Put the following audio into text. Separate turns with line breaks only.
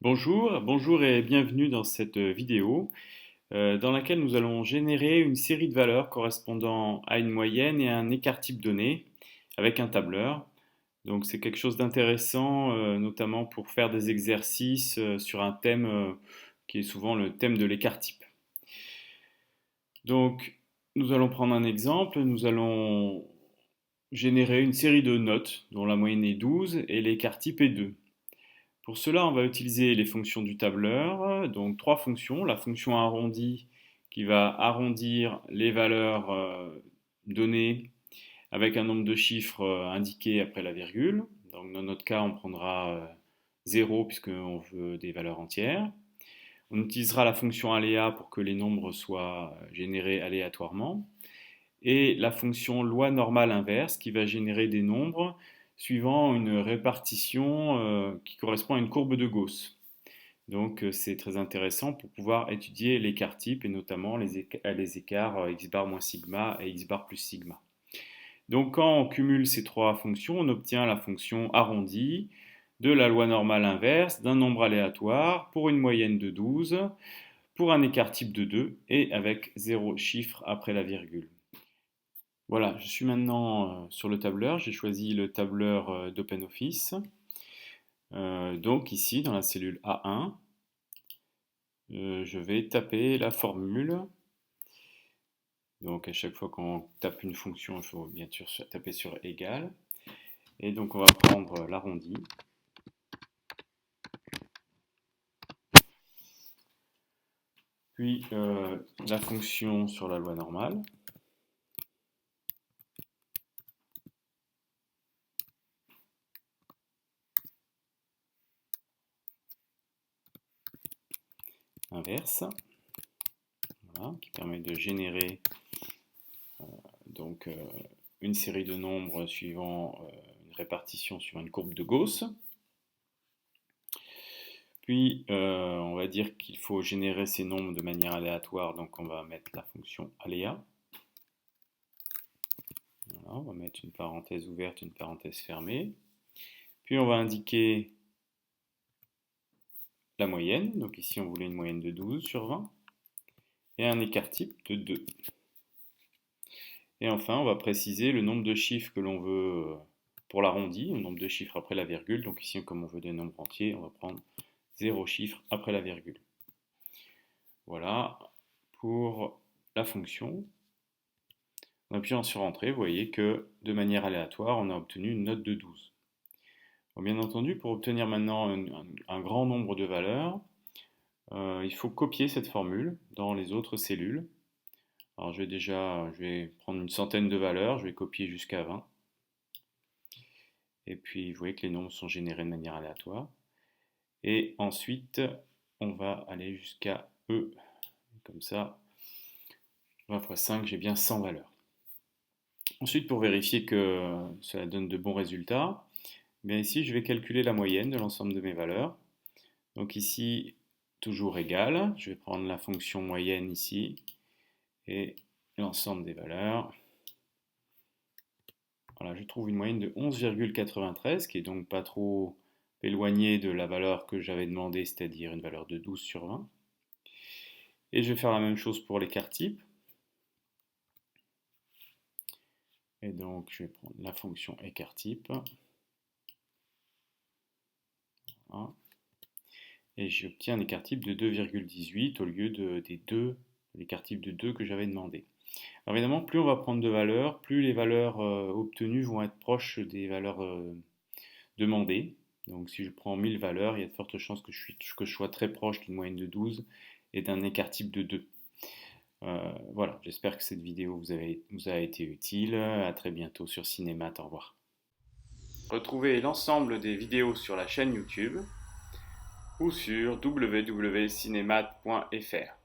Bonjour et bienvenue dans cette vidéo dans laquelle nous allons générer une série de valeurs correspondant à une moyenne et à un écart type donné avec un tableur. Donc c'est quelque chose d'intéressant, notamment pour faire des exercices sur un thème qui est souvent le thème de l'écart type. Donc nous allons prendre un exemple, nous allons générer une série de notes dont la moyenne est 12 et l'écart type est 2. Pour cela, on va utiliser les fonctions du tableur, donc trois fonctions. La fonction arrondi qui va arrondir les valeurs données avec un nombre de chiffres indiqués après la virgule. Donc dans notre cas, on prendra 0 puisqu'on veut des valeurs entières. On utilisera la fonction aléa pour que les nombres soient générés aléatoirement. Et la fonction loi normale inverse qui va générer des nombres suivant une répartition qui correspond à une courbe de Gauss. Donc c'est très intéressant pour pouvoir étudier l'écart type et notamment les écarts x bar moins sigma et x bar plus sigma. Donc quand on cumule ces trois fonctions, on obtient la fonction arrondie de la loi normale inverse d'un nombre aléatoire pour une moyenne de 12, pour un écart type de 2 et avec 0 chiffre après la virgule. Voilà, je suis maintenant sur le tableur, j'ai choisi le tableur d'OpenOffice. Donc ici, dans la cellule A1, je vais taper la formule. Donc à chaque fois qu'on tape une fonction, il faut bien sûr taper sur égal. Et donc on va prendre l'arrondi. Puis la fonction sur la loi normale. Inverse. Voilà, qui permet de générer donc une série de nombres suivant une répartition sur une courbe de Gauss. Puis on va dire qu'il faut générer ces nombres de manière aléatoire, donc on va mettre la fonction aléa. Voilà, on va mettre une parenthèse ouverte, une parenthèse fermée. Puis on va indiquer la moyenne, donc ici on voulait une moyenne de 12 sur 20, et un écart type de 2. Et enfin, on va préciser le nombre de chiffres que l'on veut pour l'arrondi, le nombre de chiffres après la virgule. Donc ici, comme on veut des nombres entiers, on va prendre 0 chiffre après la virgule. Voilà pour la fonction. En appuyant sur Entrée, vous voyez que de manière aléatoire, on a obtenu une note de 12. Bon, bien entendu, pour obtenir maintenant un grand nombre de valeurs, il faut copier cette formule dans les autres cellules. Alors je vais prendre une centaine de valeurs, je vais copier jusqu'à 20. Et puis vous voyez que les nombres sont générés de manière aléatoire. Et ensuite, on va aller jusqu'à E. Comme ça, 20 fois 5, j'ai bien 100 valeurs. Ensuite, pour vérifier que cela donne de bons résultats, bien ici, je vais calculer la moyenne de l'ensemble de mes valeurs. Donc ici, toujours égal, je vais prendre la fonction moyenne ici, et l'ensemble des valeurs. Voilà, je trouve une moyenne de 11,93, qui est donc pas trop éloignée de la valeur que j'avais demandé, c'est-à-dire une valeur de 12 sur 20. Et je vais faire la même chose pour l'écart type. Et donc, je vais prendre la fonction écart type. Voilà. Et j'obtiens un écart type de 2,18 au lieu des 2, l'écart type de 2 que j'avais demandé. Alors évidemment, plus on va prendre de valeurs, plus les valeurs obtenues vont être proches des valeurs demandées. Donc si je prends 1000 valeurs, il y a de fortes chances que je sois très proche d'une moyenne de 12 et d'un écart type de 2. Voilà, j'espère que cette vidéo vous a été utile. À très bientôt sur Cinémat. Au revoir. Retrouvez l'ensemble des vidéos sur la chaîne YouTube ou sur www.cinemat.fr.